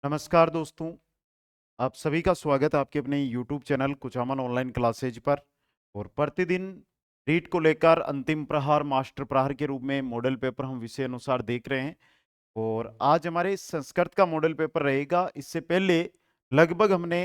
नमस्कार दोस्तों, आप सभी का स्वागत है आपके अपने YouTube channel Kuchaman online classes पर। और प्रतिदिन रीट को लेकर अंतिम प्रहार मास्टर प्रहार के रूप में मॉडल पेपर हम विषय अनुसार देख रहे हैं। और आज हमारे संस्कृत का मॉडल पेपर रहेगा। इससे पहले लगभग हमने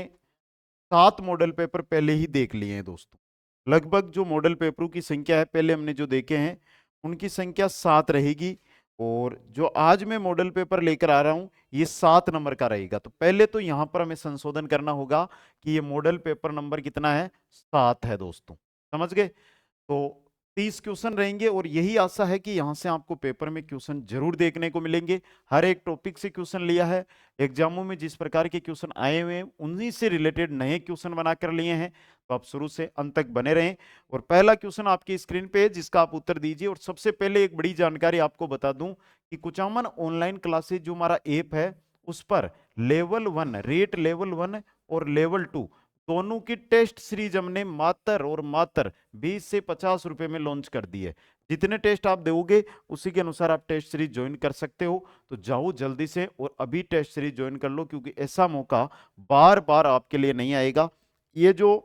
7 मॉडल पेपर पहले ही देख लिए हैं दोस्तों। लगभग जो मॉडल पेपरों की संख्या है पहले हमने जो देखे हैं उनकी संख्या 7 रहेगी। और जो आज मैं मॉडल पेपर लेकर आ रहा हूं ये 7 नंबर का रहेगा। तो पहले तो यहां पर हमें संशोधन करना होगा कि ये मॉडल पेपर नंबर कितना है, 7 है दोस्तों। समझ गए? तो 30 क्वेश्चन रहेंगे और यही आशा है कि यहां से आपको पेपर में क्वेश्चन जरूर देखने को मिलेंगे। हर एक टॉपिक से क्वेश्चन लिया है। एग्जामों में जिस प्रकार के क्वेश्चन आए हुए हैं उन्हीं से रिलेटेड नए क्वेश्चन बनाकर लिए हैं। तो आप शुरू से अंत तक बने रहें। और पहला क्वेश्चन आपकी स्क्रीन पे है जिसका आप उत्तर दीजिए। और सबसे पहले एक बड़ी जानकारी आपको बता दूं कि कुचामन ऑनलाइन क्लासेज जो हमारा ऐप है उस पर लेवल 1 रेट लेवल 1 और लेवल 2 दोनों की टेस्ट सीरीज हमने मात्र 20 से 50 रुपए में लॉन्च कर दी है। जितने टेस्ट आप दोगे उसी के अनुसार आप टेस्ट सीरीज ज्वाइन कर सकते हो। तो जाओ जल्दी से और अभी टेस्ट सीरीज ज्वाइन कर लो, क्योंकि ऐसा मौका बार बार आपके लिए नहीं आएगा। ये जो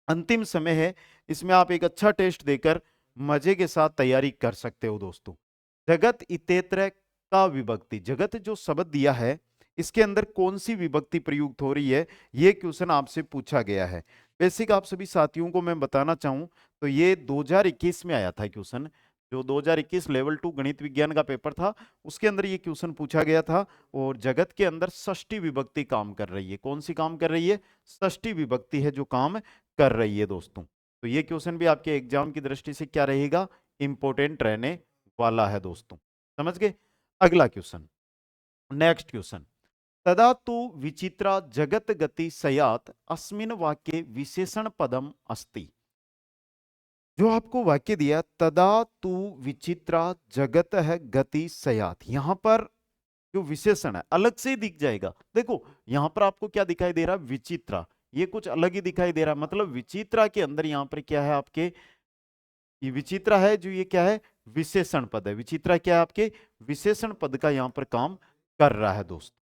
अंतिम समय है इसमें आप एक अच्छा टेस्ट देकर मजे के साथ तैयारी कर सकते हो दोस्तों। जगत इतेत्र का विभक्ति, जगत जो शब्द दिया है इसके अंदर कौन सी विभक्ति प्रयुक्त हो रही है, ये क्वेश्चन आपसे पूछा गया है। बेसिक आप सभी साथियों को मैं बताना चाहूं तो ये 2021 में आया था क्वेश्चन। जो 2021 लेवल 2 गणित विज्ञान का पेपर था उसके अंदर ये क्वेश्चन पूछा गया था। और जगत के अंदर षष्ठी विभक्ति काम कर रही है। कौन सी काम कर रही है? षष्ठी विभक्ति है जो काम कर रही है दोस्तों। तो ये क्वेश्चन भी आपके एग्जाम की दृष्टि से क्या रहेगा, इंपॉर्टेंट रहने वाला है दोस्तों। समझ गए? अगला क्वेश्चन, नेक्स्ट क्वेश्चन। तदा तु विचित्रा जगत गति सयात अस्मिन वाक्ये विशेषण पदम अस्ति। जो आपको वाक्य दिया तदा तु विचित्रा जगत है गति सयात, यहां पर जो विशेषण है अलग से ही दिख जाएगा। देखो यहां पर आपको क्या दिखाई दे रहा है, विचित्रा, ये कुछ अलग ही दिखाई दे रहा है। मतलब विचित्रा के अंदर यहां पर क्या है आपके, ये विचित्रा है जो ये क्या है, विशेषण पद है। विचित्रा क्या है आपके, विशेषण पद का यहां पर काम कर रहा है दोस्तों।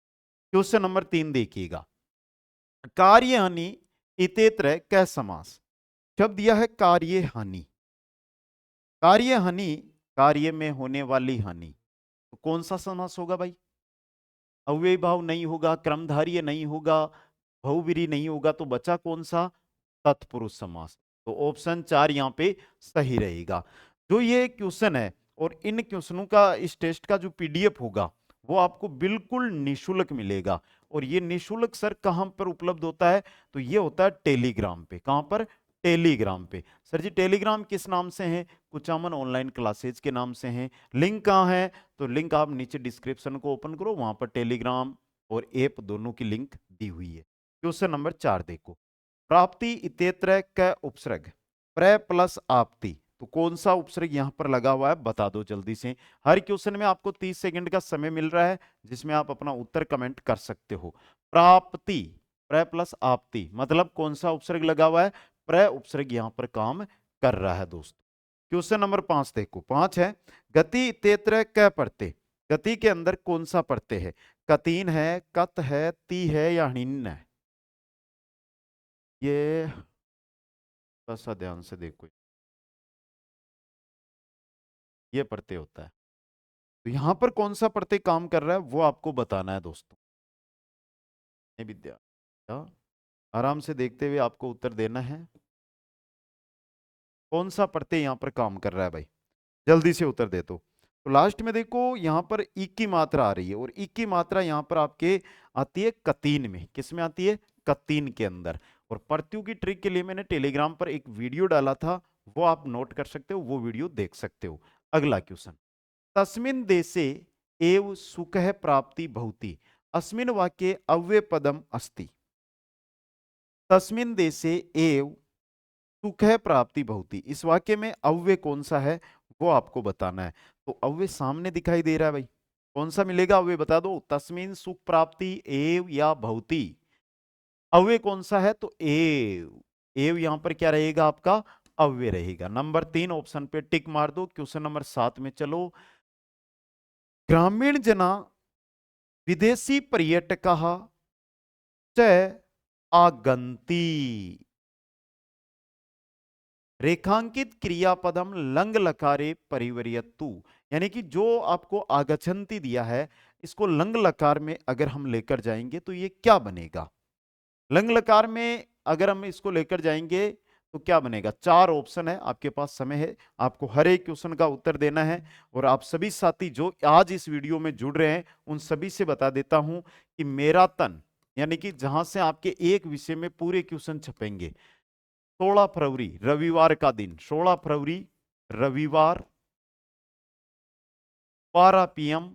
क्वेश्चन नंबर 3 देखिएगा। कार्य हानि इतेत्र कै समास। शब्द दिया है कार्य हानि। कार्य हानि, कार्य में होने वाली हानि, तो कौन सा समास होगा भाई? अव्ययी भाव नहीं होगा, क्रमधार्य नहीं होगा, बहुव्रीहि नहीं होगा, तो बचा कौन सा? तत्पुरुष समास। तो ऑप्शन 4 यहां पे सही रहेगा। जो ये क्वेश्चन है और इन क्वेश्चनों का इस टेस्ट का जो पीडीएफ होगा वो आपको बिल्कुल निशुल्क मिलेगा। और ये निशुल्क सर कहां पर उपलब्ध होता है? तो ये होता है टेलीग्राम पे। कहां पर? टेलीग्राम पे। सर जी टेलीग्राम किस नाम से है? कुचामन ऑनलाइन क्लासेज के नाम से है। लिंक कहां है? तो लिंक आप नीचे डिस्क्रिप्शन को ओपन करो, वहां पर टेलीग्राम और ऐप दोनों की लिंक दी हुई है। क्वेश्चन नंबर 4 देखो। प्राप्ति इतेत्र क उपसर्ग प्र प्लस आपति, तो कौन सा उपसर्ग यहां पर लगा हुआ है बता दो जल्दी से। हर क्वेश्चन में आपको 30 सेकंड का समय मिल रहा है जिसमें आप अपना उत्तर कमेंट कर सकते हो। प्राप्ति, प्र प्लस आपति, मतलब कौन सा उपसर्ग लगा हुआ है? प्र उपसर्ग यहां पर काम कर रहा है दोस्तों। क्वेश्चन नंबर 5 देखो। 5 है गति इतेत्र क प्रत्यय, गति के अंदर कौन सा प्रत्यय है? कतीन है, कत है, ती है या हिन्न है? ये सा ध्यान से देखो, ये प्रत्यय होता है। तो यहां पर कौन सा प्रत्यय काम कर रहा है वो आपको बताना है दोस्तों। ये विद्या आराम से देखते हुए आपको उत्तर देना है। कौन सा प्रत्यय यहां पर काम कर रहा है भाई, जल्दी से उत्तर दे तो लास्ट में देखो यहां पर ई की मात्रा आ रही है और ई की मात्रा यहां पर आपके आती है कतीन में। किस में आती है? कतीन के अंदर। और प्रत्ययों की ट्रिक के लिए मैंने टेलीग्राम पर एक वीडियो डाला था, वो आप नोट कर सकते हो, वो वीडियो देख सकते हो। अगला क्वेश्चन। तस्मिन देशे एव सुखः प्राप्ति भवति अस्मिन वाक्ये अव्यय पदम अस्ति। तस्मिन देशे एव सुखः प्राप्ति भवति, इस वाक्य में अव्यय कौन सा है वो आपको बताना है। तो अव्यय सामने दिखाई दे रहा है भाई, कौन सा मिलेगा अव्यय बता दो। तस्मिन सुख प्राप्ति एव या भवति, अव्यय कौन सा है? तो एव। एव यहां पर क्या रहेगा आपका? अव्यय रहेगा। नंबर 3 ऑप्शन पे टिक मार दो। क्वेश्चन नंबर 7 में चलो। ग्रामीण जना विदेशी पर्यटकः च आगन्ति। रेखांकित क्रियापदम लंग लकारे परिवर्यतु, यानी कि जो आपको आगच्छन्ति दिया है इसको लंग लकार में अगर हम लेकर जाएंगे तो ये क्या बनेगा। लंग लकार में अगर हम इसको लेकर जाएंगे तो क्या बनेगा। चार ऑप्शन है, आपके पास समय है, आपको हर एक क्वेश्चन का उत्तर देना है। और आप सभी साथी जो आज इस वीडियो में जुड़ रहे हैं उन सभी से बता देता हूं कि मेरा तन, यानी कि जहां से आपके एक विषय में पूरे क्वेश्चन छपेंगे, 16 फरवरी रविवार का दिन, 16 फरवरी रविवार 12 PM,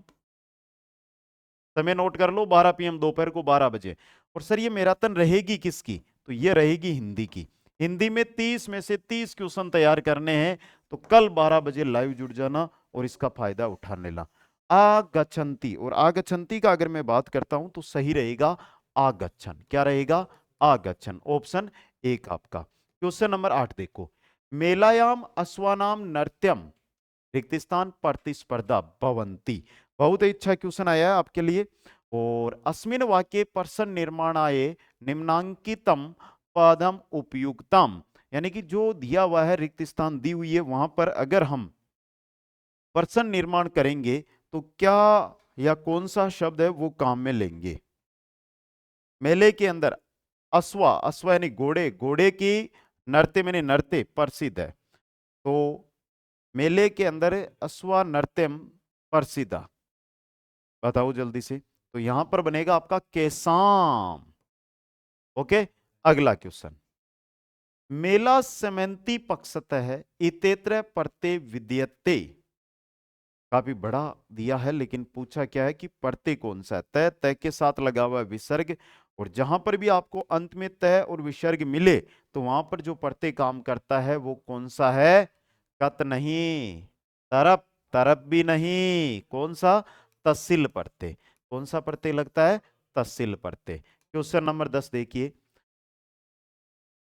समय नोट कर लो, 12 PM दोपहर को 12 बजे। और सर ये मैराथन रहेगी किसकी, तो ये रहेगी हिंदी की। हिंदी में 30 में से 30 क्वेश्चन तैयार करने हैं, तो कल 12 बजे लाइव जुड़ जाना और इसका फायदा उठा लेना। आगच्छन्ति, और आगच्छन्ति का अगर मैं बात करता हूं तो सही रहेगा आगच्छन। क्या रहेगा, आगच्छन, ऑप्शन एक आपका। क्वेश्चन नंबर 8 देखो, मेलायाम अश्वानाम नृत्यम रिक्त स्थान प्रतिस्पर्धा भवंती। बहुत ही अच्छा क्वेश्चन आया है आपके लिए। और अस्मिन वाक्ये पर्सन निर्माणाय निम्नांकितम पदम उपयुक्तम, यानी कि जो दिया हुआ है रिक्त स्थान दी हुई है वहां पर अगर हम पर्सन निर्माण करेंगे तो क्या या कौन सा शब्द है वो काम में लेंगे। मेले के अंदर अश्वा, अश्वा यानी घोड़े, घोड़े की नृत्य मैंने नृत्य प्रसिद्ध है, तो मेले के अंदर अश्वा नृत्यम प्रसिद्ध, बताओ जल्दी से। तो यहां पर बनेगा आपका केसाम। ओके, अगला क्वेश्चन, मेला समंती पक्षतः इतेत्र प्रत्यय विद्यते। काफी बड़ा दिया है लेकिन पूछा क्या है कि प्रत्यय कौन सा है। तय, तय के साथ लगा हुआ है विसर्ग, और जहां पर भी आपको अंत में तय और विसर्ग मिले तो वहां पर जो प्रत्यय काम करता है वो कौन सा है। कत नहीं, तरप, तरप भी नहीं, कौन सा, तस्सिल प्रत्यय। कौन सा प्रत्यय लगता है, तस्सिल प्रत्यय। क्वेश्चन नंबर 10 देखिए,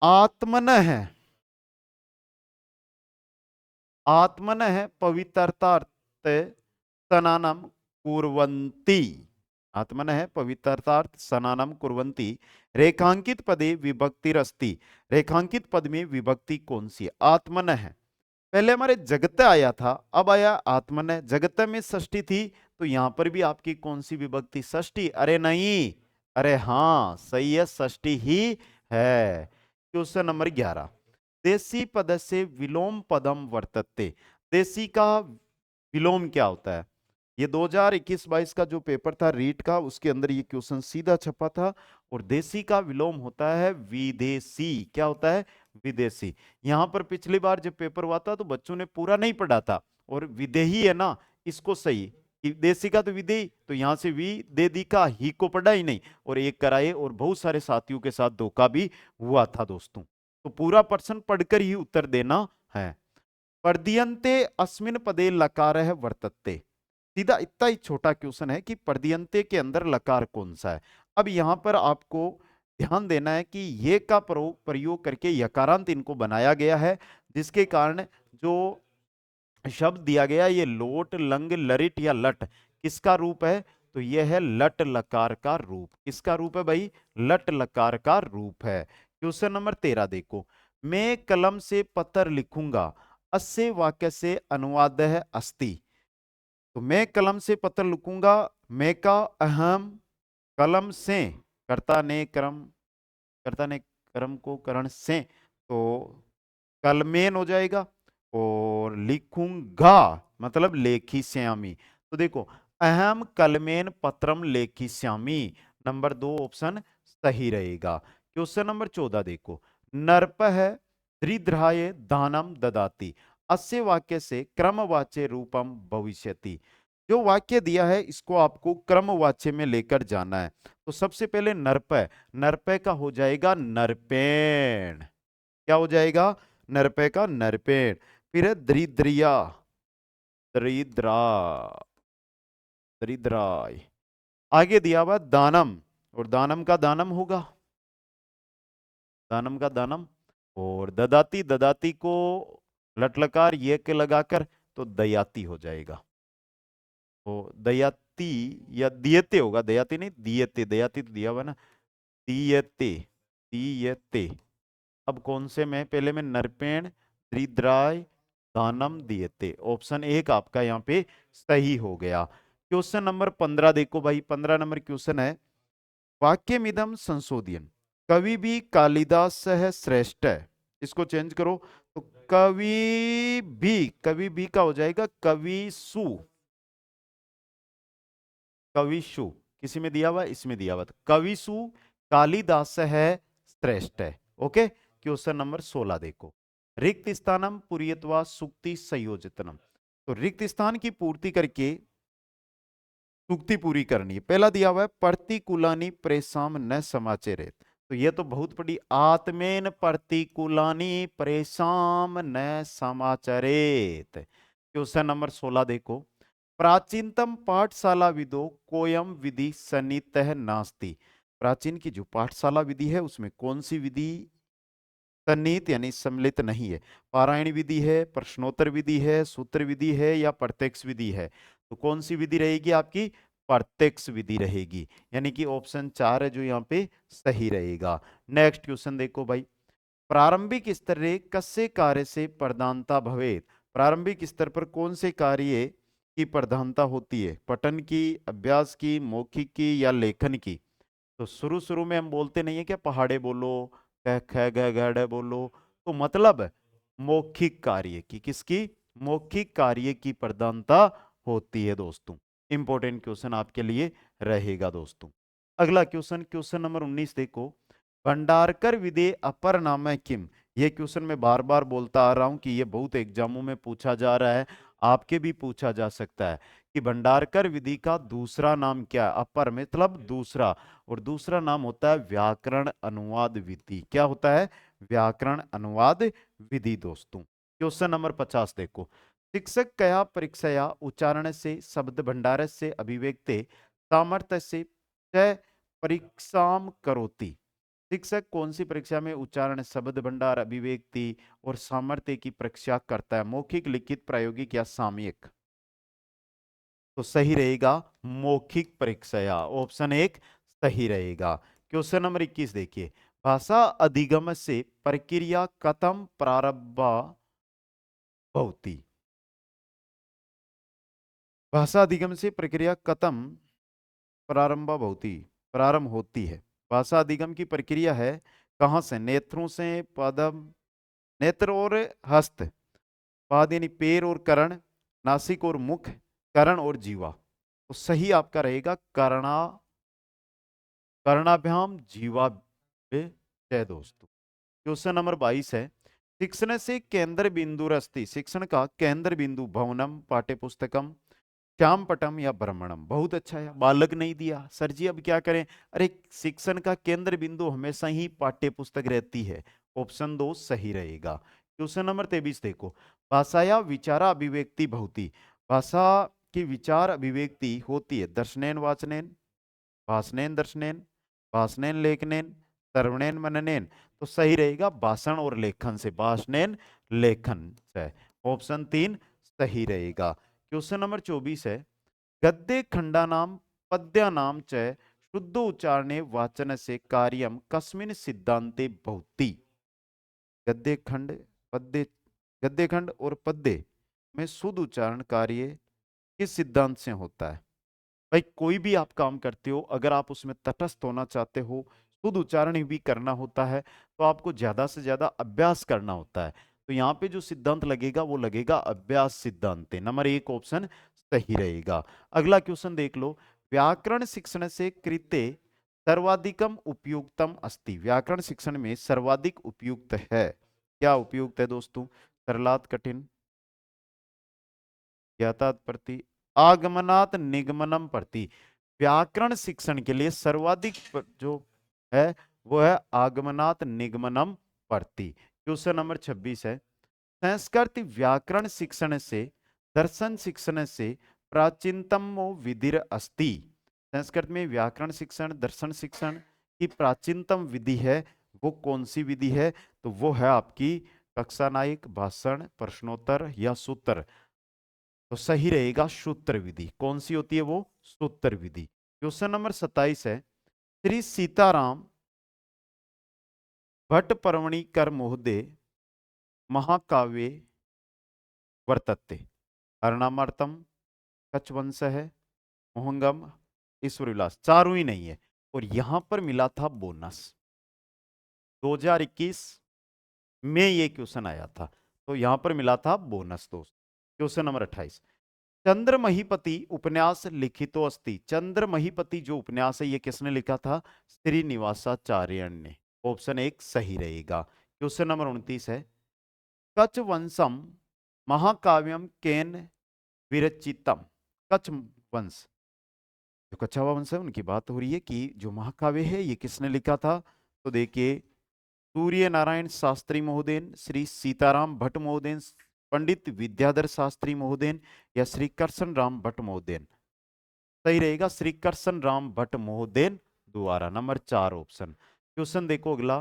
आत्मनः, आत्मनः पवित्रतार्थ स्नानम कुर्वन्ति। आत्मनः पवित्रतार्थ स्नानम कुर्वन्ति, रेखांकित पदे विभक्तिरस्ति। रेखांकित पद में विभक्ति कौन सी है। आत्मनः, पहले हमारे जगत आया था, अब आया आत्मनः। जगत में षष्ठी थी तो यहां पर भी आपकी कौन सी विभक्ति, षष्ठी। अरे नहीं, अरे हाँ सही है, षष्ठी ही है। क्वेश्चन नंबर 11, देशी पद से विलोम पदम वर्तते। देशी का विलोम क्या होता है। ये 2021-22 का जो पेपर था रीट का, उसके अंदर ये क्वेश्चन सीधा छपा था। और देशी का विलोम होता है विदेशी। क्या होता है, विदेशी। यहां पर पिछली बार जब पेपर हुआ था तो बच्चों ने पूरा नहीं पढ़ा था, और विदेही है ना, इसको सही कि देशी का तो विदेही, तो यहां से विदेदी का ही को पढ़ा ही नहीं और एक कराए, और बहुत सारे साथियों के साथ धोखा भी हुआ था दोस्तों। तो पूरा प्रश्न पढ़कर ही उत्तर देना है। पर्दियंते अस्मिन पदे लकारः वर्तते। सीधा इतना ही छोटा क्वेश्चन है कि पर्दियंते के अंदर लकार कौन सा है। अब यहां पर आपको ध्यान देना है कि ये का प्रयोग करके यकारांत इनको बनाया गया है, जिसके कारण जो शब्द दिया गया ये लोट, लंग, लरिट या लट किसका रूप है, तो यह है लट लकार का रूप। किसका रूप है भाई, लट लकार का रूप है। क्वेश्चन नंबर 13 देखो, मैं कलम से पत्र लिखूंगा, अस्य वाक्य से अनुवाद है अस्ति। तो मैं कलम से पत्र लिखूंगा, मैं का अहम, कलम से, कर्ता ने क्रम, कर्ता ने क्रम को करण से, तो कलमेन हो जाएगा। और लिखूंगा मतलब लेखी श्यामी। तो देखो, अहम कलमेन पत्रम लेखी श्यामी, नंबर 2 ऑप्शन सही रहेगा। क्वेश्चन नंबर 14 देखो, नरपः दरिद्राय दानम ददाति, अस्य वाक्य से क्रमवाच्य रूपम भविष्यति। जो वाक्य दिया है इसको आपको क्रमवाच्य में लेकर जाना है। तो सबसे पहले नरपय, नरपय का हो जाएगा नरपेण। क्या हो जाएगा, नरपय का नरपेण। फिर है दरिद्रिया, दरिद्रा, दरिद्राय। आगे दिया हुआ दानम, और दानम का दानम होगा, दानम का दानम। और ददाती, ददाती को लट लकार ये के लगाकर तो दयाती हो जाएगा। तो दयाती दियति या दियते होगा, दयाति नहीं, दियते, दयाति तो दिया हुआ ना, दियते, दियते। अब कौन से में, पहले में नरपेण द्रिद्राय दानम दियते, ऑप्शन 1 आपका यहाँ पे सही हो गया। क्वेश्चन नंबर 15 देखो भाई, 15 नंबर क्वेश्चन है, वाक्यमिदम संशोधन, कवि भी कालिदास है श्रेष्ठ है, इसको चेंज करो तो कवि भी का हो जाएगा कविसु, कविशु, किसी में दिया हुआ, इसमें दिया हुआ, कविसु कालिदास है श्रेष्ठ है। ओके, क्वेश्चन नंबर 16 देखो, रिक्त स्थानम पुरीयत्वा सुक्ति संयोजितनम, तो रिक्त स्थान की पूर्ति करके सूक्ति पूरी करनी है। पहला दिया हुआ है प्रतिकूलानी प्रेसाम न समाचरेत, तो ये तो बहुत बड़ी, आत्मेन प्रतिकूलानी प्रेसाम न समाचरेत। क्वेश्चन नंबर 16 देखो, प्राचीनतम पाठशाला विदो कोयम विधि सन्नितः नास्ति, प्राचीन की जो पाठशाला विधि है उसमें कौन सी विधि सन्निहित यानी सम्मिलित नहीं है, पारायण विधि है, प्रश्नोत्तर विधि है, सूत्र विधि है या प्रत्यक्ष विधि है, तो कौन सी विधि रहेगी आपकी, प्रत्यक्ष विधि रहेगी, यानी कि ऑप्शन 4 है जो यहाँ पे सही रहेगा। नेक्स्ट क्वेश्चन देखो भाई, प्रारंभिक स्तर रे कस्य कार्य से प्रधानता भवेत, प्रारंभिक स्तर पर कौन से कार्य की प्रधानता होती है, पठन की, अभ्यास की, मौखिक की या लेखन की, तो शुरू शुरू में हम बोलते नहीं है क्या, पहाड़े बोलो, कह ख ग घ बोलो, तो मतलब मौखिक कार्य की, किसकी, मौखिक कार्य की प्रधानता होती है दोस्तों। इंपॉर्टेंट क्वेश्चन आपके लिए रहेगा दोस्तों। अगला क्वेश्चन, क्वेश्चन नंबर 19 देखो, भंडारकर विदे अपर नाम किम, ये क्वेश्चन मैं बार बार बोलता आ रहा हूं कि ये बहुत एग्जामों में पूछा जा रहा है, आपके भी पूछा जा सकता है कि भंडारकर विधि का दूसरा नाम क्या है, अपर मतलब दूसरा, और दूसरा नाम होता है व्याकरण अनुवाद विधि, क्या होता है, व्याकरण अनुवाद विधि दोस्तों। क्वेश्चन नंबर 50 देखो, शिक्षक कया परीक्षया उच्चारण से शब्द भंडार से अभिव्यक्ते सामर्थ्य से च परीक्षाम करोति, शिक्षक कौन सी परीक्षा में उच्चारण, शब्द भंडार, अभिव्यक्ति और सामर्थ्य की परीक्षा करता है, मौखिक, लिखित, प्रायोगिक या सामयिक, तो सही रहेगा मौखिक परीक्षा, ऑप्शन 1 सही रहेगा। क्वेश्चन नंबर 21 देखिए, भाषा अधिगम से प्रक्रिया कथम प्रारंभ होती, भाषा अधिगम से प्रक्रिया कथम प्रारंभ होती है, भाषा अधिगम की प्रक्रिया है कहां से, नेत्रों से, पदम, नेत्र और हस्त, पाद यानी पैर और कर्ण, नासिक और मुख, कर्ण और जीवा, तो सही आपका रहेगा कर्णाभ्याम जीवा दोस्तों। क्वेश्चन नंबर 22 है, शिक्षण से केंद्र बिंदु रस्ती, शिक्षण का केंद्र बिंदु भवनम, पाठ्य पुस्तकम, श्याम पटम या ब्रह्मणम, बहुत अच्छा है, बालक नहीं दिया सर जी, अब क्या करें, अरे शिक्षण का केंद्र बिंदु हमेशा ही पाठ्य पुस्तक रहती है, ऑप्शन 2 सही रहेगा। क्वेश्चन नंबर 23 देखो, भाषा या विचारा अभिव्यक्ति भवती, भाषा की विचार अभिव्यक्ति होती है दर्शनेन वाचनेन, भाषणेन दर्शनेन, भाषणेन लेखनेन, श्रवणेन मननेन, तो सही रहेगा भाषण और लेखन से, भाषणेन लेखन से, ऑप्शन 3 सही रहेगा। क्वेश्चन नंबर 24 है, गद्य खंडानाम पद्यानाम च शुद्ध उच्चारणे वाचन से कार्यम कस्मिन सिद्धांते भवति, गद्य खंड, पद्य, गद्य खंड और पद्य में शुद्ध उच्चारण कार्य किस सिद्धांत से होता है, भाई कोई भी आप काम करते हो अगर आप उसमें तटस्थ होना चाहते हो, शुद्ध उच्चारण भी करना होता है, तो आपको ज्यादा से ज्यादा अभ्यास करना होता है, तो यहाँ पे जो सिद्धांत लगेगा वो लगेगा अभ्यास सिद्धांत, नंबर 1 ऑप्शन सही रहेगा। अगला क्वेश्चन देख लो, व्याकरण शिक्षण से कृते सर्वाधिकम उपयुक्तम अस्ति, व्याकरण शिक्षण में सर्वाधिक उपयुक्त है, क्या उपयुक्त है दोस्तों, सरलात कठिन, ज्ञातात प्रति, आगमनात निगमनम प्रति, व्याकरण शिक्षण के लिए सर्वाधिक जो है वो है आगमनात निगमनम प्रति। क्वेश्चन नंबर 26 है, संस्कृत व्याकरण शिक्षण से दर्शन शिक्षण से प्राचीनतम विधिर अस्ति, संस्कृत में व्याकरण शिक्षण, दर्शन शिक्षण की प्राचीनतम विधि है, वो कौन सी विधि है, तो वो है आपकी कक्षा नायक, भाषण, प्रश्नोत्तर या सूत्र, तो सही रहेगा सूत्र विधि। कौन सी होती है वो? सूत्र विधि। क्वेश्चन नंबर 27 है, श्री सीताराम भट्ट पर्वणिकर महोदय महाकाव्य वर्तते। हरणामर्तम, कछवंश है, मोहंगम, ईश्वर विलास, चारों ही नहीं है। और यहां पर मिला था बोनस, 2021 में ये क्वेश्चन आया था, तो यहां पर मिला था बोनस दोस्त। क्वेश्चन नंबर 28, चंद्र महीपति उपन्यास लिखितो अस्ति। चंद्र महीपति जो उपन्यास है ये किसने लिखा था? श्रीनिवासाचार्य ने। ऑप्शन 1 सही रहेगा। क्वेश्चन नंबर 29 है, कछवंशम महाकाव्यम केन विरचितम। कच्छ वंश, जो कच्छावा वंश है उनकी बात हो रही है कि जो महाकाव्य है ये किसने लिखा था? तो देखिए, सूर्य नारायण शास्त्री महोदय, श्री सीताराम भट्ट महोदय, पंडित विद्याधर शास्त्री महोदय, या श्री कृष्ण राम भट्ट महोदय। सही रहेगा श्री कृष्ण राम भट्ट महोदय द्वारा, नंबर 4 ऑप्शन। क्वेश्चन देखो अगला,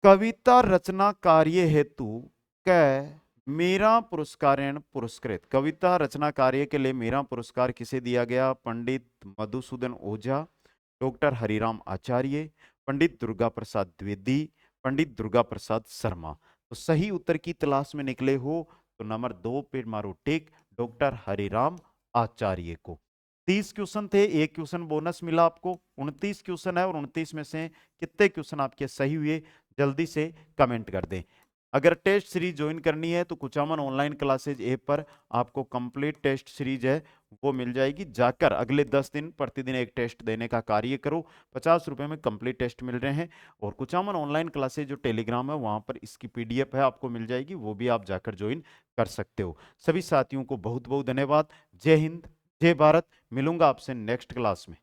कविता रचना कार्य हेतु कै मेरा पुरस्कारेण पुरस्कृत। कविता रचना कार्य के लिए मेरा पुरस्कार किसे दिया गया? पंडित मधुसूदन ओझा, डॉक्टर हरिराम आचार्य, पंडित दुर्गा प्रसाद द्विवेदी, पंडित दुर्गा प्रसाद शर्मा। तो सही उत्तर की तलाश में निकले हो तो नंबर 2 पे मारो टिक, डॉक्टर हरिराम आचार्य को। 30 क्वेश्चन थे, एक क्वेश्चन बोनस मिला आपको। 29 क्वेश्चन है और 29 में से कितने क्वेश्चन आपके सही हुए जल्दी से कमेंट कर दें। अगर टेस्ट सीरीज ज्वाइन करनी है तो कुचामन ऑनलाइन क्लासेज ऐप पर आपको कंप्लीट टेस्ट सीरीज है वो मिल जाएगी। जाकर अगले 10 दिन प्रतिदिन एक टेस्ट देने का कार्य करो। 50 रुपए में कंप्लीट टेस्ट मिल रहे हैं। और कुचामन ऑनलाइन क्लासेज जो टेलीग्राम है वहां पर इसकी पीडीएफ है आपको मिल जाएगी, वो भी आप जाकर ज्वाइन कर सकते हो। सभी साथियों को बहुत बहुत धन्यवाद। जय हिंद, जय भारत। मिलूंगा आपसे नेक्स्ट क्लास में।